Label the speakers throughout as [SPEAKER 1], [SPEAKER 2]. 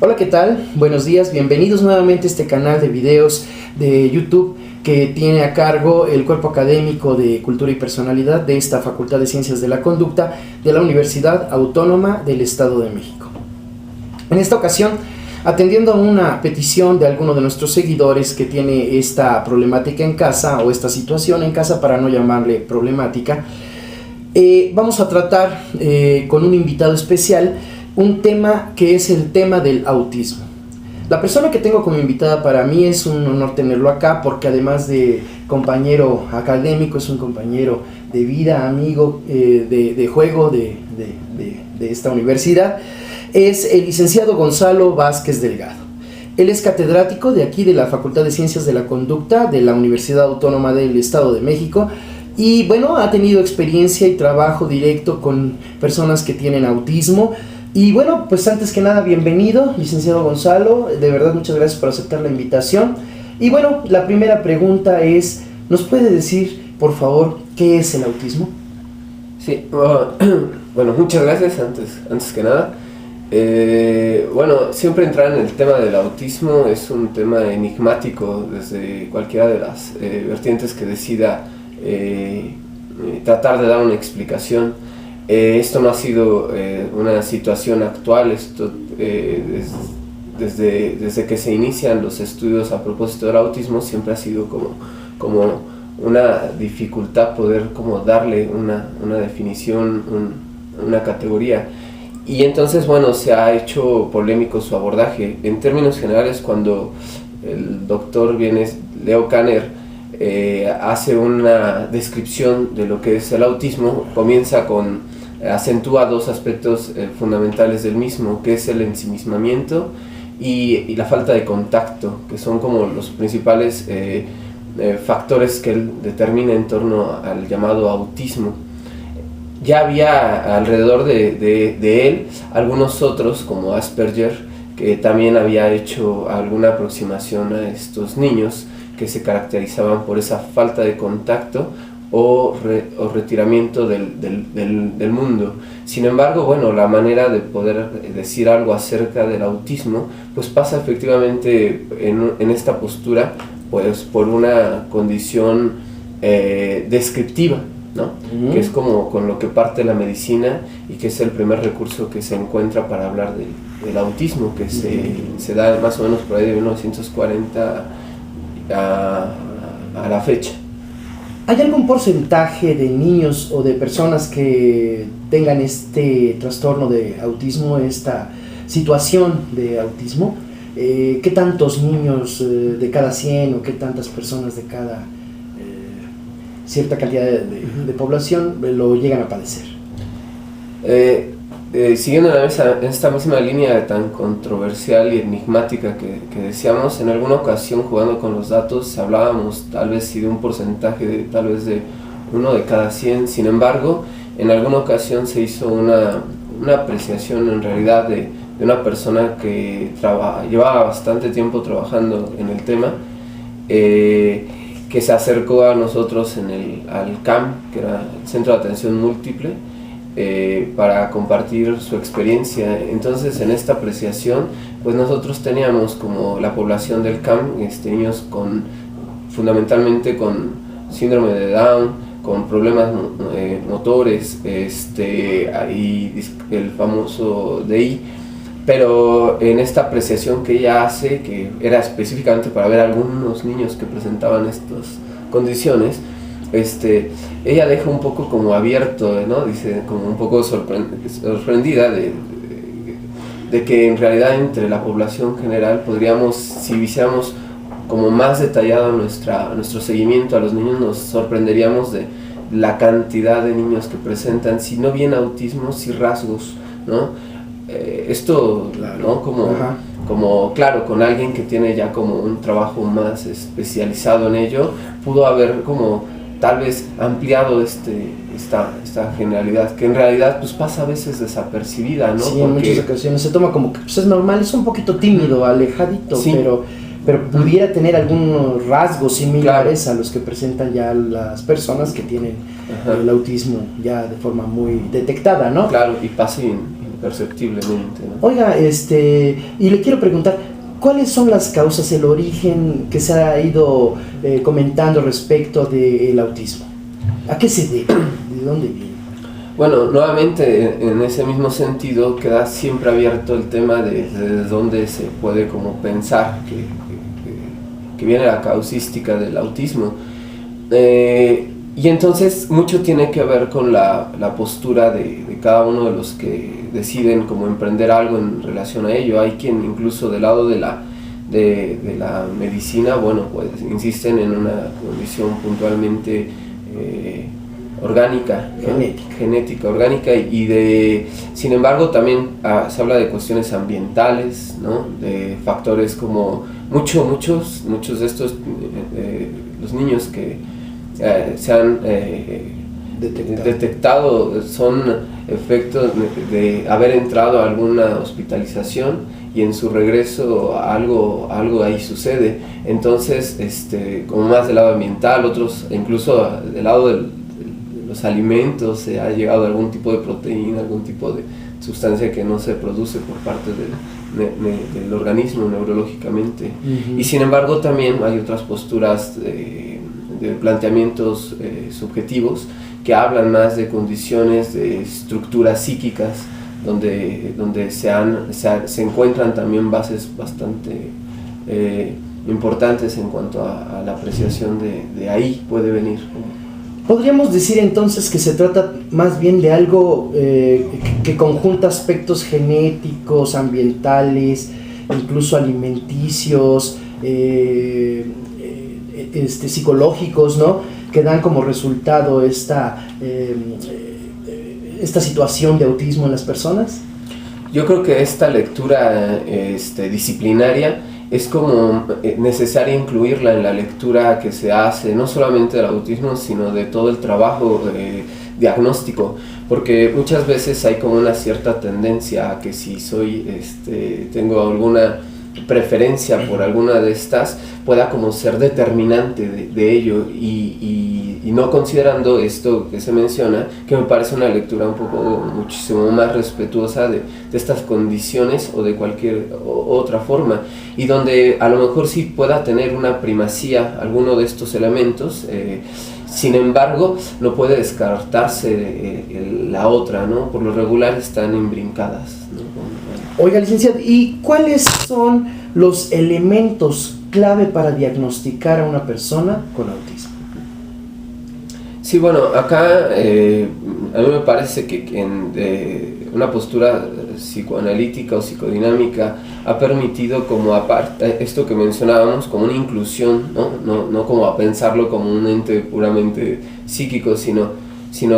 [SPEAKER 1] Hola, ¿qué tal? Buenos días, bienvenidos nuevamente a este canal de videos de YouTube que tiene a cargo el Cuerpo Académico de Cultura y Personalidad de esta Facultad de Ciencias de la Conducta de la Universidad Autónoma del Estado de México. En esta ocasión, atendiendo a una petición de alguno de nuestros seguidores que tiene esta problemática en casa o esta situación en casa, para no llamarle problemática, vamos a tratar con un invitado especial un tema que es el tema del autismo. La persona que tengo como invitada, para mí es un honor tenerlo acá, porque además de compañero académico, es un compañero de vida, amigo, de juego de esta universidad. Es el licenciado Gonzalo Vázquez Delgado. Él es catedrático de aquí de la Facultad de Ciencias de la Conducta de la Universidad Autónoma del Estado de México. Y bueno, ha tenido experiencia y trabajo directo con personas que tienen autismo. Y bueno, pues antes que nada, bienvenido, licenciado Gonzalo. De verdad, muchas gracias por aceptar la invitación. Y bueno, la primera pregunta es, ¿nos puede decir, por favor, qué es el autismo?
[SPEAKER 2] Sí, bueno, muchas gracias antes que nada. Bueno, siempre entrar en el tema del autismo es un tema enigmático desde cualquiera de las vertientes que decida tratar de dar una explicación. Esto no ha sido una situación actual, esto desde que se inician los estudios a propósito del autismo siempre ha sido como una dificultad poder como darle una definición, una categoría. Y entonces, bueno, se ha hecho polémico su abordaje. En términos generales, cuando el doctor Leo Kanner hace una descripción de lo que es el autismo, acentúa dos aspectos fundamentales del mismo, que es el ensimismamiento y la falta de contacto, que son como los principales factores que él determina en torno al llamado autismo. Ya había alrededor de él algunos otros, como Asperger, que también había hecho alguna aproximación a estos niños que se caracterizaban por esa falta de contacto o retiramiento del mundo. Sin embargo, bueno, la manera de poder decir algo acerca del autismo pues pasa efectivamente en esta postura pues por una condición descriptiva, ¿no? Que es como con lo que parte la medicina y que es el primer recurso que se encuentra para hablar del autismo, que se da más o menos por ahí de 1940 a la fecha.
[SPEAKER 1] ¿Hay algún porcentaje de niños o de personas que tengan este trastorno de autismo, esta situación de autismo? ¿Qué tantos niños de cada 100 o qué tantas personas de cada cierta cantidad de población lo llegan a padecer?
[SPEAKER 2] Siguiendo esta misma línea tan controversial y enigmática que decíamos, en alguna ocasión jugando con los datos hablábamos tal vez de un porcentaje de 1 de cada 100. Sin embargo, en alguna ocasión se hizo una apreciación en realidad de una persona que llevaba bastante tiempo trabajando en el tema, que se acercó a nosotros al CAM, que era el Centro de Atención Múltiple, para compartir su experiencia. Entonces, en esta apreciación pues nosotros teníamos como la población del CAM, niños fundamentalmente con síndrome de Down, con problemas motores, y el famoso DI. Pero en esta apreciación que ella hace, que era específicamente para ver algunos niños que presentaban estas condiciones, ella deja un poco como abierto, ¿no? Dice, como un poco sorprendida de que en realidad entre la población general podríamos, si hiciéramos como más detallado nuestro seguimiento a los niños, nos sorprenderíamos de la cantidad de niños que presentan, si no bien autismo, si rasgos, ¿no? Esto, ¿no? Como claro, con alguien que tiene ya como un trabajo más especializado en ello, pudo haber como tal vez ampliado esta generalidad, que en realidad pues pasa a veces desapercibida, ¿no?
[SPEAKER 1] Sí, en muchas ocasiones se toma como que pues es normal, es un poquito tímido, alejadito,
[SPEAKER 2] sí,
[SPEAKER 1] pero pudiera tener algunos rasgos similares, claro, a los que presentan ya las personas que tienen el autismo ya de forma muy detectada, ¿no?
[SPEAKER 2] Claro, y pasa perceptiblemente, ¿no?
[SPEAKER 1] Oiga, y le quiero preguntar, ¿cuáles son las causas, el origen que se ha ido comentando respecto del autismo? ¿A qué se debe? ¿De dónde viene?
[SPEAKER 2] Bueno, nuevamente en ese mismo sentido queda siempre abierto el tema de dónde se puede como pensar que viene la causística del autismo. Y entonces mucho tiene que ver con la postura de cada uno de los que deciden como emprender algo en relación a ello. Hay quien incluso del lado de la medicina, bueno, pues insisten en una condición puntualmente orgánica, genética, orgánica, sin embargo también se habla de cuestiones ambientales, ¿no? De factores como muchos de estos, los niños que se han detectado son efectos de haber entrado a alguna hospitalización y en su regreso algo ahí sucede. Entonces, como más del lado ambiental, otros incluso del lado de los alimentos, se ha llegado a algún tipo de proteína, algún tipo de sustancia que no se produce por parte del organismo neurológicamente. Y sin embargo también hay otras posturas de planteamientos subjetivos que hablan más de condiciones de estructuras psíquicas donde se encuentran también bases bastante importantes en cuanto a la apreciación de ahí puede venir.
[SPEAKER 1] ¿Podríamos decir entonces que se trata más bien de algo que conjunta aspectos genéticos, ambientales, incluso alimenticios, psicológicos, ¿no? Que dan como resultado esta situación de autismo en las personas?
[SPEAKER 2] Yo creo que esta lectura disciplinaria es como necesaria incluirla en la lectura que se hace, no solamente del autismo, sino de todo el trabajo diagnóstico, porque muchas veces hay como una cierta tendencia a que si tengo alguna preferencia por alguna de estas, pueda como ser determinante de ello y no considerando esto que se menciona, que me parece una lectura muchísimo más respetuosa de estas condiciones o de cualquier otra forma, y donde a lo mejor sí pueda tener una primacía alguno de estos elementos, sin embargo no puede descartarse la otra, ¿no? Por lo regular están imbrincadas, ¿no?
[SPEAKER 1] Oiga, licenciado, ¿y cuáles son los elementos clave para diagnosticar a una persona con autismo?
[SPEAKER 2] Sí, bueno, acá a mí me parece que una postura psicoanalítica o psicodinámica ha permitido como esto que mencionábamos, como una inclusión, no como a pensarlo como un ente puramente psíquico, sino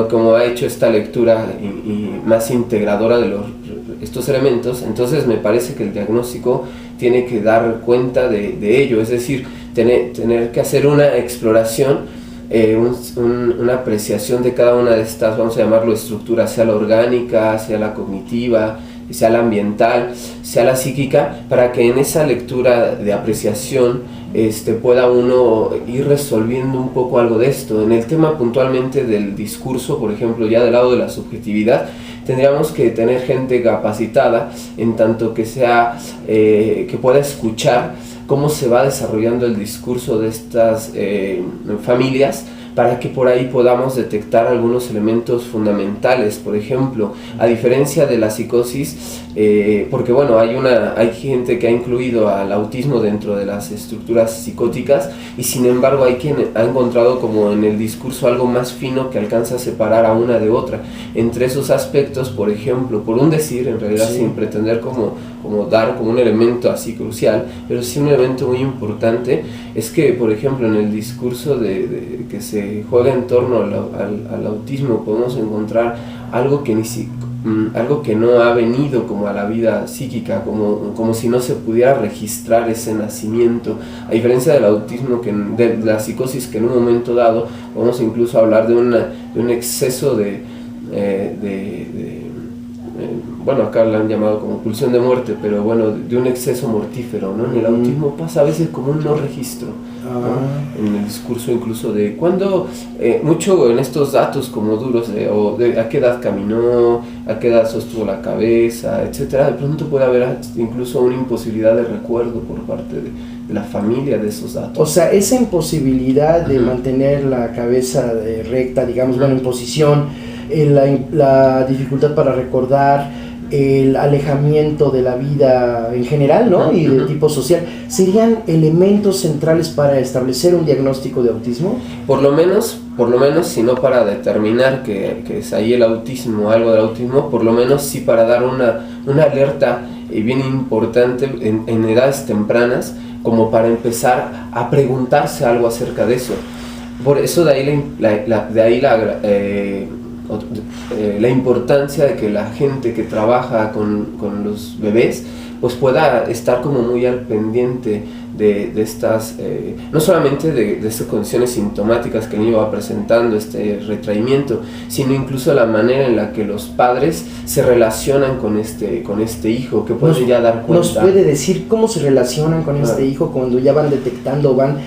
[SPEAKER 2] como ha hecho esta lectura y más integradora de estos elementos. Entonces me parece que el diagnóstico tiene que dar cuenta de ello, es decir, tener que hacer una exploración, una apreciación de cada una de estas, vamos a llamarlo estructuras, sea la orgánica, sea la cognitiva, sea la ambiental, sea la psíquica, para que en esa lectura de apreciación pueda uno ir resolviendo un poco algo de esto. En el tema puntualmente del discurso, por ejemplo, ya del lado de la subjetividad, tendríamos que tener gente capacitada en tanto que que pueda escuchar cómo se va desarrollando el discurso de estas familias, para que por ahí podamos detectar algunos elementos fundamentales. Por ejemplo, a diferencia de la psicosis, porque bueno, hay gente que ha incluido al autismo dentro de las estructuras psicóticas, y sin embargo hay quien ha encontrado como en el discurso algo más fino que alcanza a separar a una de otra. Entre esos aspectos, por ejemplo, por un decir, en realidad sí, sin pretender como dar como un elemento así crucial, pero sí un elemento muy importante, es que, por ejemplo, en el discurso que se juega en torno al autismo, podemos encontrar algo que no ha venido como a la vida psíquica, como si no se pudiera registrar ese nacimiento, a diferencia del autismo, de la psicosis, que en un momento dado podemos incluso hablar de un exceso bueno, acá la han llamado como pulsión de muerte, pero bueno, de un exceso mortífero, ¿no? En el autismo pasa a veces como un no registro, ¿no? En el discurso incluso de cuando, mucho en estos datos como duros, o de a qué edad caminó, a qué edad sostuvo la cabeza, etcétera, de pronto puede haber incluso una imposibilidad de recuerdo por parte de la familia de esos datos.
[SPEAKER 1] O sea, esa imposibilidad de mantener la cabeza recta, digamos, bueno, en posición, la dificultad para recordar, el alejamiento de la vida en general, ¿no? Y del tipo social, ¿serían elementos centrales para establecer un diagnóstico de autismo?
[SPEAKER 2] Por lo menos, si no para determinar que es ahí el autismo, algo del autismo, por lo menos sí para dar una alerta bien importante en edades tempranas, como para empezar a preguntarse algo acerca de eso. Por eso de ahí la importancia de que la gente que trabaja con los bebés pues pueda estar como muy al pendiente de estas, no solamente de estas condiciones sintomáticas que el niño va presentando, este retraimiento, sino incluso la manera en la que los padres se relacionan con este hijo, que pueden ya dar cuenta.
[SPEAKER 1] ¿Nos puede decir cómo se relacionan con este hijo cuando ya van detectando, van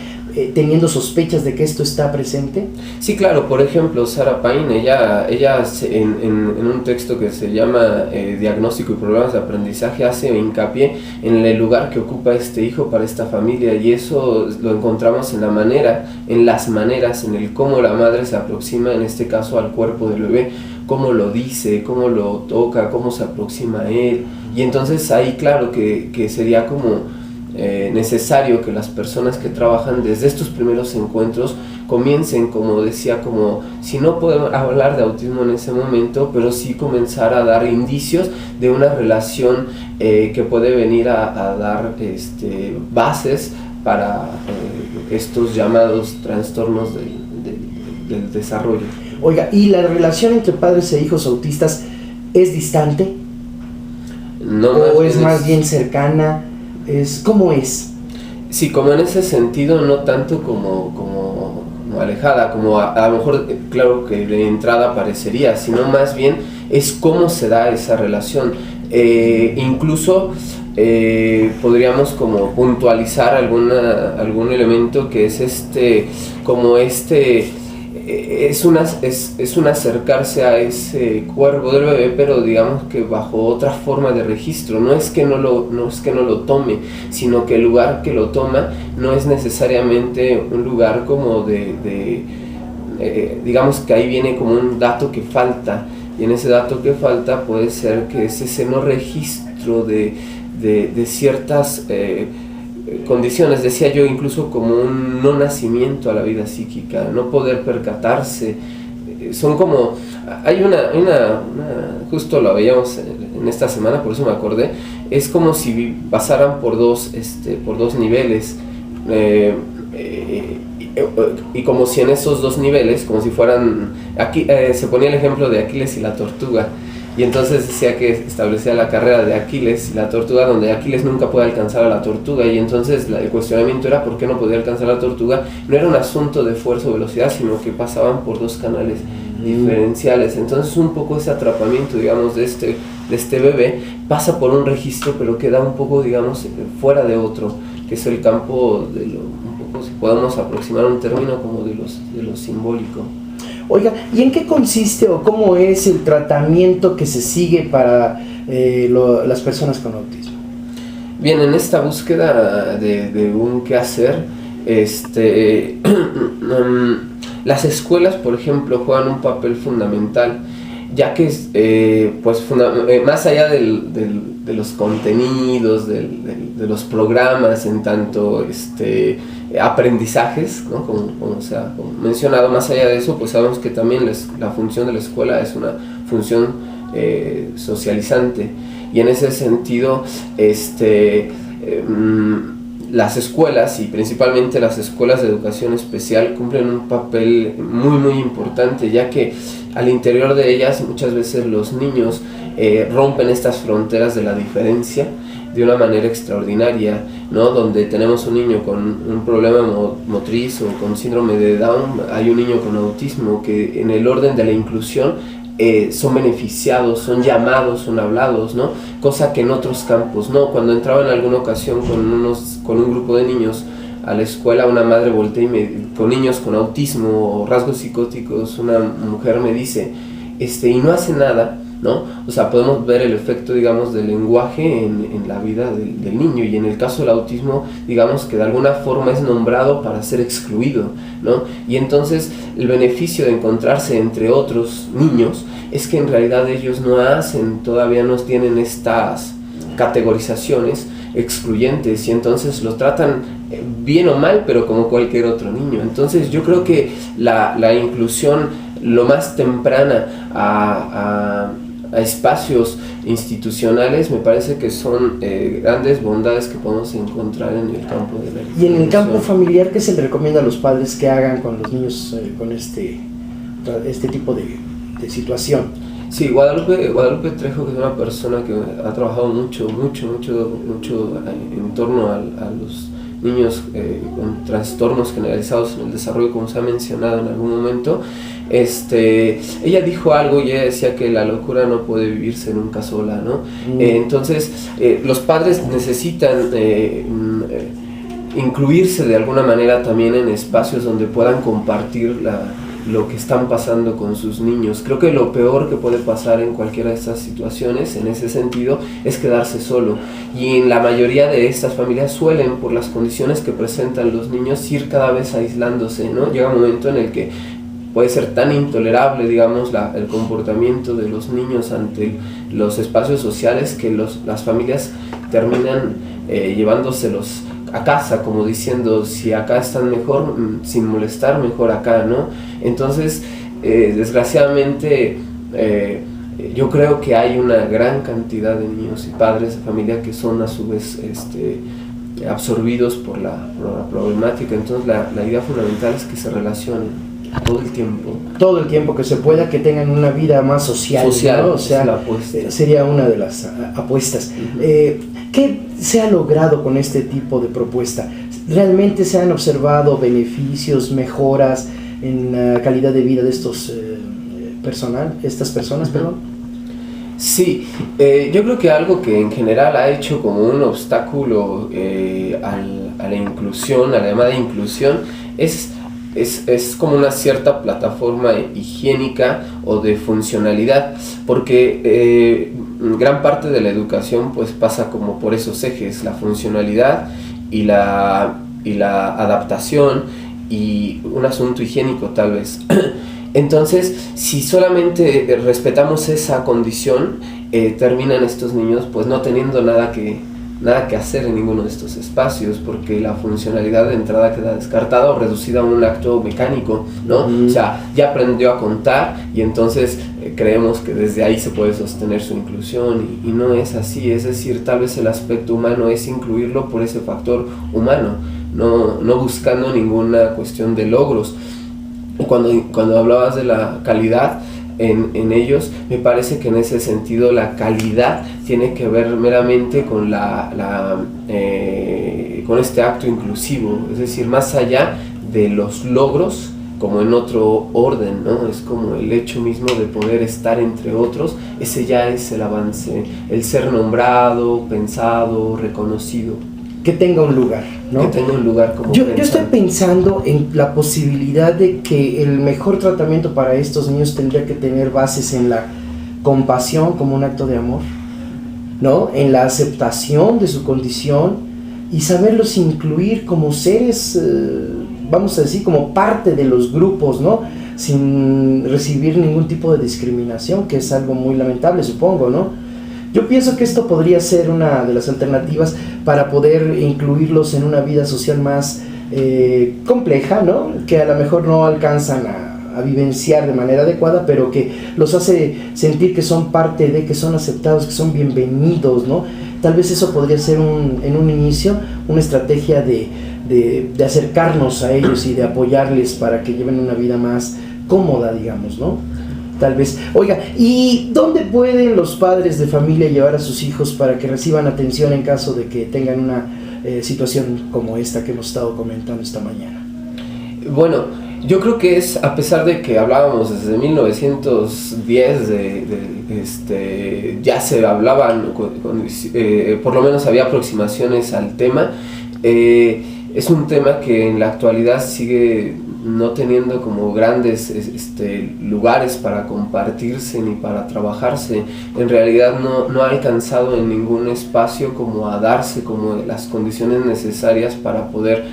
[SPEAKER 1] teniendo sospechas de que esto está presente?
[SPEAKER 2] Sí, claro. Por ejemplo, Sarah Payne, ella en un texto que se llama Diagnóstico y Problemas de Aprendizaje, hace hincapié en el lugar que ocupa este hijo para esta familia, y eso lo encontramos en las maneras, en el cómo la madre se aproxima, en este caso, al cuerpo del bebé, cómo lo dice, cómo lo toca, cómo se aproxima a él. Y entonces ahí claro que sería como necesario que las personas que trabajan desde estos primeros encuentros comiencen, como decía, como si no podemos hablar de autismo en ese momento, pero sí comenzar a dar indicios de una relación que puede venir a dar bases para estos llamados trastornos del desarrollo.
[SPEAKER 1] Oiga, ¿y la relación entre padres e hijos autistas es distante?
[SPEAKER 2] No,
[SPEAKER 1] ¿O es más bien cercana? ¿Cómo es?
[SPEAKER 2] Sí, como en ese sentido, no tanto como alejada, como a lo mejor, claro que de entrada parecería, sino más bien es cómo se da esa relación. Incluso podríamos como puntualizar algún elemento que es es un acercarse a ese cuerpo del bebé, pero digamos que bajo otra forma de registro. No es que no lo tome, sino que el lugar que lo toma no es necesariamente un lugar como digamos que ahí viene como un dato que falta, y en ese dato que falta puede ser que es ese no registro de ciertas condiciones, decía yo, incluso como un no nacimiento a la vida psíquica, no poder percatarse. Son como, hay una justo lo veíamos en esta semana, por eso me acordé, es como si pasaran por dos niveles, y como si en esos dos niveles, como si fueran, aquí se ponía el ejemplo de Aquiles y la tortuga. Y entonces decía que establecía la carrera de Aquiles y la tortuga, donde Aquiles nunca puede alcanzar a la tortuga, y entonces el cuestionamiento era por qué no podía alcanzar a la tortuga. No era un asunto de fuerza o velocidad, sino que pasaban por dos canales diferenciales. Entonces un poco ese atrapamiento, digamos, de este bebé pasa por un registro, pero queda un poco, digamos, fuera de otro, que es el campo de un poco, si podemos aproximar un término, como de lo simbólico.
[SPEAKER 1] Oiga, ¿y en qué consiste o cómo es el tratamiento que se sigue para las personas con autismo?
[SPEAKER 2] Bien, en esta búsqueda de un qué hacer, las escuelas, por ejemplo, juegan un papel fundamental, ya que más allá de los contenidos, de los programas, en tanto aprendizajes, ¿no? como se ha mencionado, más allá de eso, pues sabemos que también la función de la escuela es una función socializante, y en ese sentido las escuelas, y principalmente las escuelas de educación especial, cumplen un papel muy muy importante, ya que al interior de ellas muchas veces los niños rompen estas fronteras de la diferencia de una manera extraordinaria, ¿no? Donde tenemos un niño con un problema motriz o con síndrome de Down, hay un niño con autismo, que en el orden de la inclusión son beneficiados, son llamados, son hablados, ¿no? Cosa que en otros campos no. Cuando entraba en alguna ocasión con un grupo de niños a la escuela, una madre voltea y con niños con autismo o rasgos psicóticos, una mujer me dice, y no hace nada, ¿no? O sea, podemos ver el efecto, digamos, del lenguaje en la vida del niño, y en el caso del autismo, digamos que de alguna forma es nombrado para ser excluido, ¿no? Y entonces el beneficio de encontrarse entre otros niños es que en realidad ellos todavía no tienen estas categorizaciones excluyentes, y entonces lo tratan bien o mal, pero como cualquier otro niño. Entonces yo creo que la inclusión lo más temprana a espacios institucionales me parece que son grandes bondades que podemos encontrar en el campo de la educación.
[SPEAKER 1] Y en el campo familiar, ¿qué se le recomienda a los padres que hagan con los niños con este tipo de situación?
[SPEAKER 2] Sí, Guadalupe Trejo, que es una persona que ha trabajado mucho en torno a los niños con trastornos generalizados en el desarrollo, como se ha mencionado en algún momento, ella dijo algo, y ella decía que la locura no puede vivirse nunca sola, ¿no? Entonces los padres necesitan incluirse de alguna manera también en espacios donde puedan compartir lo que están pasando con sus niños. Creo que lo peor que puede pasar en cualquiera de estas situaciones, en ese sentido, es quedarse solo. Y en la mayoría de estas familias suelen, por las condiciones que presentan los niños, ir cada vez aislándose, ¿no? Llega un momento en el que puede ser tan intolerable, digamos, el comportamiento de los niños ante los espacios sociales, que las familias terminan llevándoselos a casa, como diciendo, si acá están mejor, sin molestar, mejor acá, ¿no? Entonces, desgraciadamente, yo creo que hay una gran cantidad de niños y padres de familia que son a su vez absorbidos por la problemática. Entonces, la idea fundamental es que se relacionen todo el tiempo.
[SPEAKER 1] Todo el tiempo que se pueda, que tengan una vida más social, ¿no? O sea,
[SPEAKER 2] la apuesta.
[SPEAKER 1] Sería una de las apuestas. ¿Qué se ha logrado con este tipo de propuesta? ¿Realmente se han observado beneficios, mejoras en la calidad de vida de estas personas?
[SPEAKER 2] Sí, yo creo que algo que en general ha hecho como un obstáculo a la inclusión, a la llamada inclusión, es como una cierta plataforma higiénica o de funcionalidad, porque gran parte de la educación pues pasa como por esos ejes, la funcionalidad y la adaptación y un asunto higiénico tal vez. Entonces, si solamente respetamos esa condición, terminan estos niños pues no teniendo nada que hacer en ninguno de estos espacios, porque la funcionalidad de entrada queda descartada o reducida a un acto mecánico, ¿no? O sea, ya aprendió a contar y entonces creemos que desde ahí se puede sostener su inclusión, y no es así. Es decir, tal vez el aspecto humano es incluirlo por ese factor humano, no buscando ninguna cuestión de logros. Cuando hablabas de la calidad en ellos, me parece que en ese sentido la calidad tiene que ver meramente con con este acto inclusivo, es decir, más allá de los logros, como en otro orden, ¿no? Es como el hecho mismo de poder estar entre otros, ese ya es el avance, el ser nombrado, pensado, reconocido.
[SPEAKER 1] Que tenga un lugar, ¿no?
[SPEAKER 2] Que tenga un lugar como
[SPEAKER 1] yo estoy pensando en la posibilidad de que el mejor tratamiento para estos niños tendría que tener bases en la compasión como un acto de amor, ¿no? En la aceptación de su condición y saberlos incluir como seres, vamos a decir, como parte de los grupos, ¿no? Sin recibir ningún tipo de discriminación, que es algo muy lamentable, supongo, ¿no? Yo pienso que esto podría ser una de las alternativas para poder incluirlos en una vida social más compleja, ¿no? Que a lo mejor no alcanzan a vivenciar de manera adecuada, pero que los hace sentir que son parte de, que son aceptados, que son bienvenidos, ¿no? Tal vez eso podría ser en un inicio una estrategia de acercarnos a ellos y de apoyarles para que lleven una vida más cómoda, digamos, ¿no? Tal vez. Oiga, ¿y dónde pueden los padres de familia llevar a sus hijos para que reciban atención en caso de que tengan una situación como esta que hemos estado comentando esta mañana?
[SPEAKER 2] Bueno, Yo creo que es, a pesar de que hablábamos desde 1910, ya se hablaban, por lo menos había aproximaciones al tema, es un tema que en la actualidad sigue no teniendo como grandes lugares para compartirse ni para trabajarse. En realidad no ha alcanzado en ningún espacio como a darse como las condiciones necesarias para poder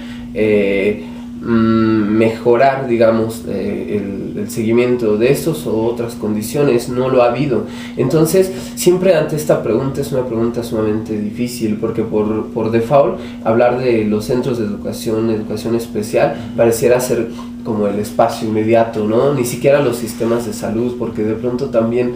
[SPEAKER 2] mejorar, digamos, el seguimiento de estos o otras condiciones. No lo ha habido. Entonces, siempre ante esta pregunta es una pregunta sumamente difícil, porque por default hablar de los centros de educación especial pareciera ser como el espacio inmediato, ¿no? Ni siquiera los sistemas de salud, porque de pronto también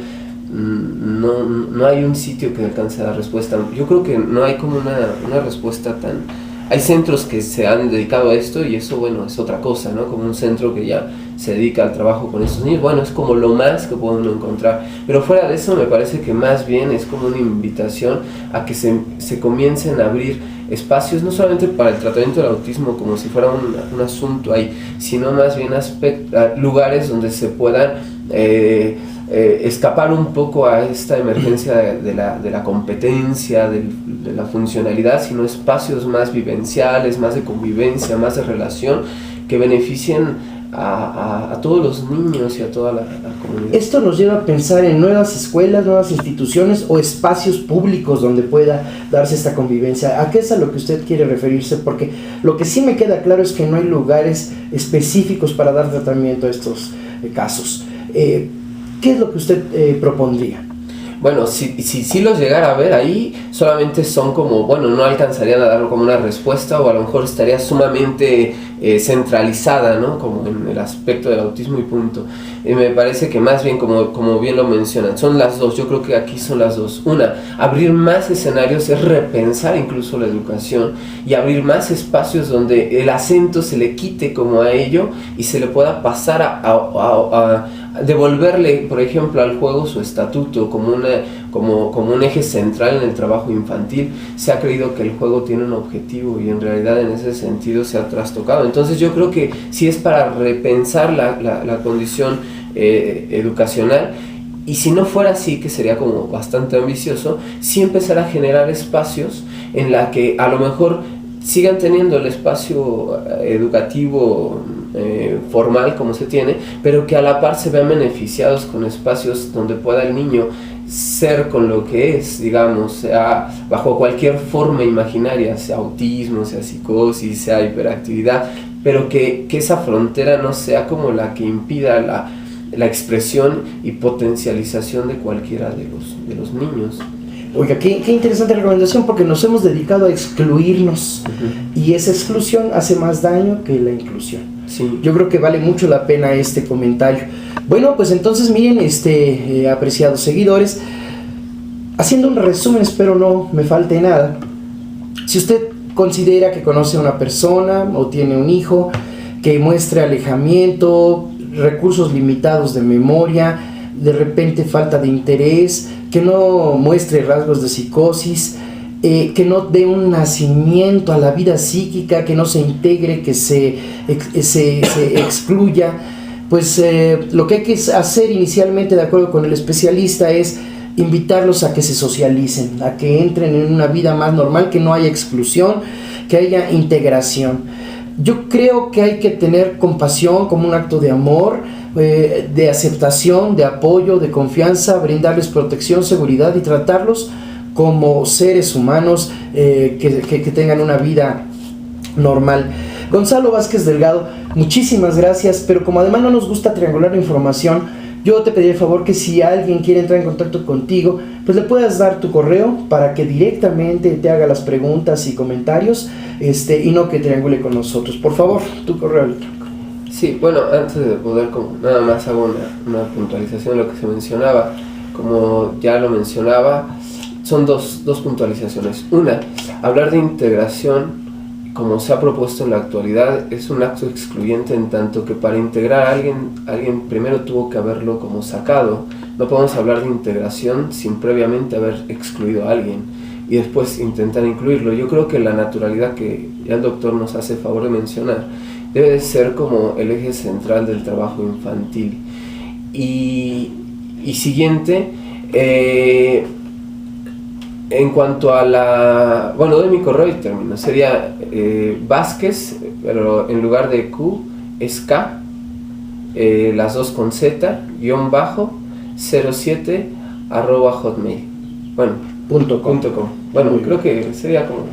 [SPEAKER 2] no hay un sitio que alcance a dar respuesta. Yo creo que no hay como una respuesta tan... Hay centros que se han dedicado a esto y eso, bueno, es otra cosa, ¿no? Como un centro que ya se dedica al trabajo con estos niños, bueno, es como lo más que puede uno encontrar. Pero fuera de eso me parece que más bien es como una invitación a que se comiencen a abrir espacios, no solamente para el tratamiento del autismo como si fuera un asunto ahí, sino más bien lugares donde se puedan escapar un poco a esta emergencia de la competencia, de la funcionalidad, sino espacios más vivenciales, más de convivencia, más de relación, que beneficien a todos los niños y a toda la comunidad.
[SPEAKER 1] Esto nos lleva a pensar en nuevas escuelas, nuevas instituciones o espacios públicos donde pueda darse esta convivencia. ¿A qué es a lo que usted quiere referirse? Porque lo que sí me queda claro es que no hay lugares específicos para dar tratamiento a estos casos. ¿Qué es lo que usted propondría?
[SPEAKER 2] Bueno, si los llegara a ver ahí, solamente son como, bueno, no alcanzarían a dar como una respuesta, o a lo mejor estaría sumamente centralizada, ¿no? Como en el aspecto del autismo y punto. Me parece que más bien, como bien lo mencionan, son las dos. Yo creo que aquí son las dos. Una, abrir más escenarios es repensar incluso la educación y abrir más espacios donde el acento se le quite como a ello y se le pueda pasar a devolverle, por ejemplo, al juego su estatuto como un eje central en el trabajo infantil. Se ha creído que el juego tiene un objetivo y en realidad en ese sentido se ha trastocado. Entonces yo creo que sí es para repensar la condición educacional, y si no fuera así, que sería como bastante ambicioso, sí empezar a generar espacios en la que a lo mejor sigan teniendo el espacio educativo formal como se tiene, pero que a la par se vean beneficiados con espacios donde pueda el niño ser con lo que es, digamos, sea bajo cualquier forma imaginaria, sea autismo, sea psicosis, sea hiperactividad, pero que esa frontera no sea como la que impida la expresión y potencialización de cualquiera de los niños.
[SPEAKER 1] Oiga, qué interesante recomendación, porque nos hemos dedicado a excluirnos, y esa exclusión hace más daño que la inclusión.
[SPEAKER 2] Sí.
[SPEAKER 1] Yo creo que vale mucho la pena este comentario. Bueno, pues entonces miren, apreciados seguidores, haciendo un resumen, espero no me falte nada. Si usted considera que conoce a una persona o tiene un hijo que muestre alejamiento, recursos limitados de memoria, de repente falta de interés, que no muestre rasgos de psicosis, que no dé un nacimiento a la vida psíquica, que no se integre, que se excluya, pues lo que hay que hacer inicialmente, de acuerdo con el especialista, es invitarlos a que se socialicen, a que entren en una vida más normal, que no haya exclusión, que haya integración. Yo creo que hay que tener compasión como un acto de amor, de aceptación, de apoyo, de confianza, brindarles protección, seguridad y tratarlos como seres humanos que tengan una vida normal. Gonzalo Vázquez Delgado, muchísimas gracias, pero como además no nos gusta triangular la información, yo te pediría el favor que si alguien quiere entrar en contacto contigo, pues le puedas dar tu correo para que directamente te haga las preguntas y comentarios, y no que triangule con nosotros. Por favor, tu correo electrónico.
[SPEAKER 2] Sí, bueno, antes de poder, nada más hago una puntualización de lo que se mencionaba. Como ya lo mencionaba, son dos puntualizaciones. Una, hablar de integración, como se ha propuesto en la actualidad, es un acto excluyente, en tanto que para integrar a alguien primero tuvo que haberlo como sacado. No podemos hablar de integración sin previamente haber excluido a alguien y después intentar incluirlo. Yo creo que la naturalidad que ya el doctor nos hace favor de mencionar debe ser como el eje central del trabajo infantil. Y siguiente, en cuanto a la... Bueno, doy mi correo y termino. Sería Vázquez, pero en lugar de Q es K, las dos con Z, _07 @hotmail. Bueno,
[SPEAKER 1] .com.
[SPEAKER 2] .com. Bueno, creo que sería como